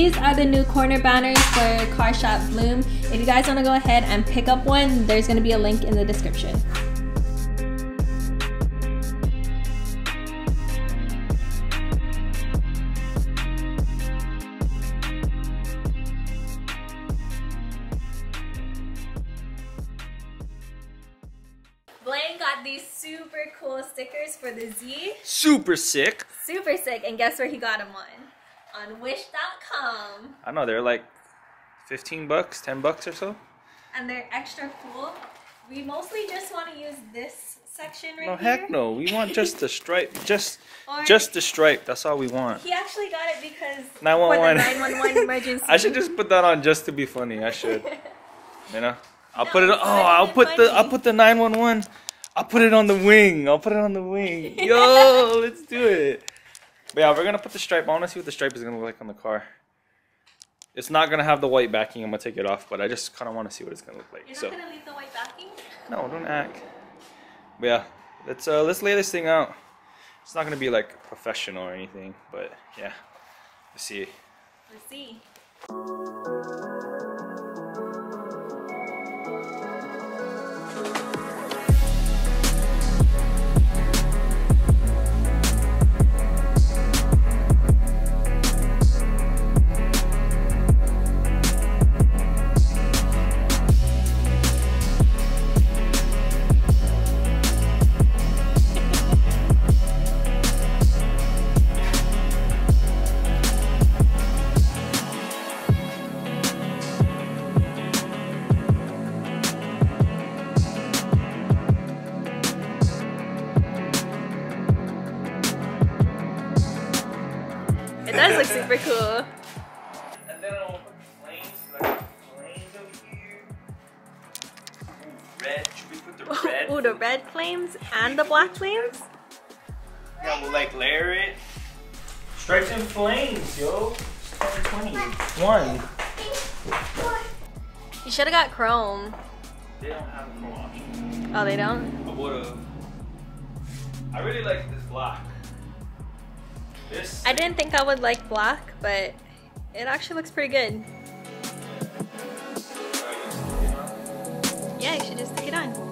these are the new corner banners for Car Shop Bloom. If you guys want to go ahead and pick up one, there's going to be a link in the description. Blaine got these super cool stickers for the Z. Super sick. Super sick. And guess where he got them on wish.com. I know, they're like 15 bucks, 10 bucks or so. And they're extra cool. We mostly just want to use this section right here. No, heck no. We want just the stripe. Just the stripe. That's all we want. He actually got it because 911. for the 911 emergency. I should just put that on just to be funny. I should. You know? I'll put it on. Oh, I'll put the 911. I'll put it on the wing. I'll put it on the wing. Yo, let's do it. But yeah, we're gonna put the stripe. I wanna see what the stripe is gonna look like on the car. It's not gonna have the white backing. I'm gonna take it off, but I just kind of want to see what it's gonna look like. You're not gonna leave the white backing? No, don't act. But yeah, let's lay this thing out. It's not gonna be like professional or anything, but yeah, let's see. Let's see. It does look super cool. And then I'll put flames, like flames over here. Ooh, red. Should we put the red? Ooh, the red flames and the black flames? Yeah, we'll like layer it. Stripes and flames, yo. It's 2021. You should have got chrome. They don't have a chrome option. Oh, they don't? I would've. I really like this black. I didn't think I would like black, but it actually looks pretty good. Yeah, you should just stick it on.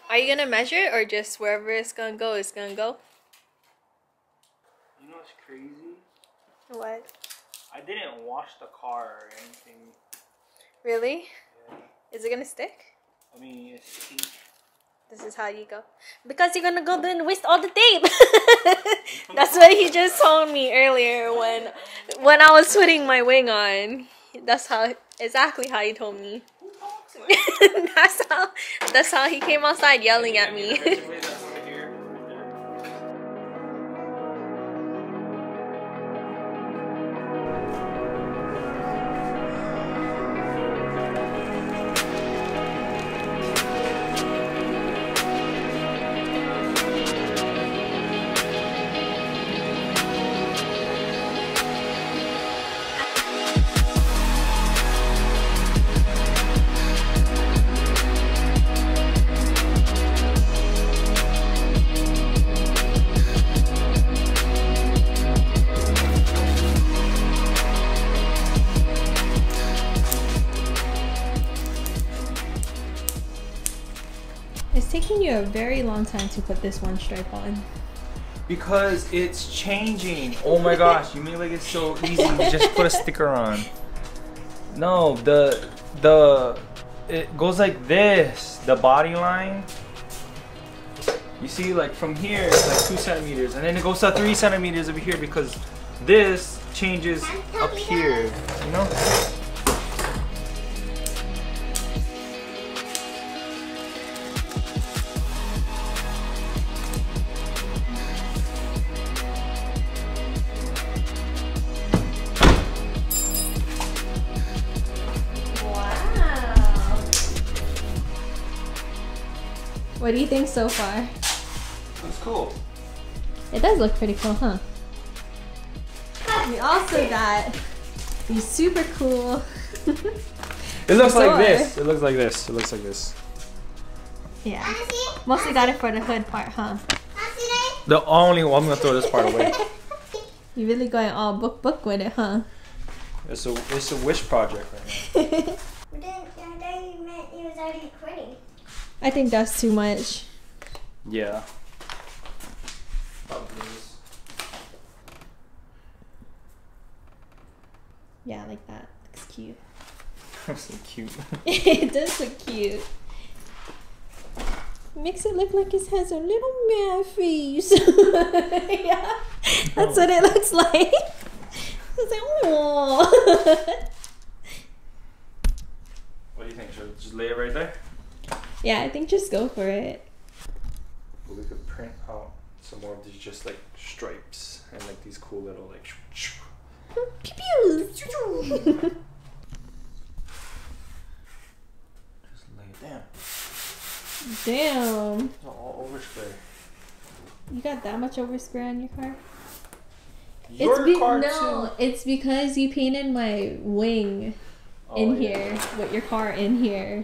Are you gonna measure it or just wherever it's gonna go, it's gonna go? You know what's crazy? What? I didn't wash the car or anything. Really? Yeah. Is it gonna stick? I mean, it's sticky. This is how you go. Because you're gonna go there and waste all the tape. That's what he just told me earlier when I was putting my wing on. That's exactly how he told me. that's how he came outside yelling at me. It's taking you a very long time to put this one stripe on. Because it's changing. Oh my gosh, you mean like it's so easy to just put a sticker on. No, it goes like this. The body line. You see, like from here, it's like 2 centimeters, and then it goes to 3 centimeters over here because this changes up here, you know? What do you think so far? Looks cool. It does look pretty cool, huh? We also got these super cool. It looks like this. It looks like this. It looks like this. Yeah. Mostly got it for the hood part, huh? The only one, I'm gonna throw this part away. You're really going all book with it, huh? It's a wish project right now. I thought you meant he was already quitting. I think that's too much. Yeah. Yeah, like that. Looks cute. That's so cute. It does look cute. Makes it look like it has a little man face. Yeah, that's what it looks like. It's like, oh. What do you think? Should I just lay it right there? Yeah, I think just go for it. Well, we could print out some more of these just like stripes and like these cool little like. Pew pew. Just lay it down. Damn. It's all overspray. You got that much overspray on your car? Your car no, too. it's because you painted my wing in here with your car in here.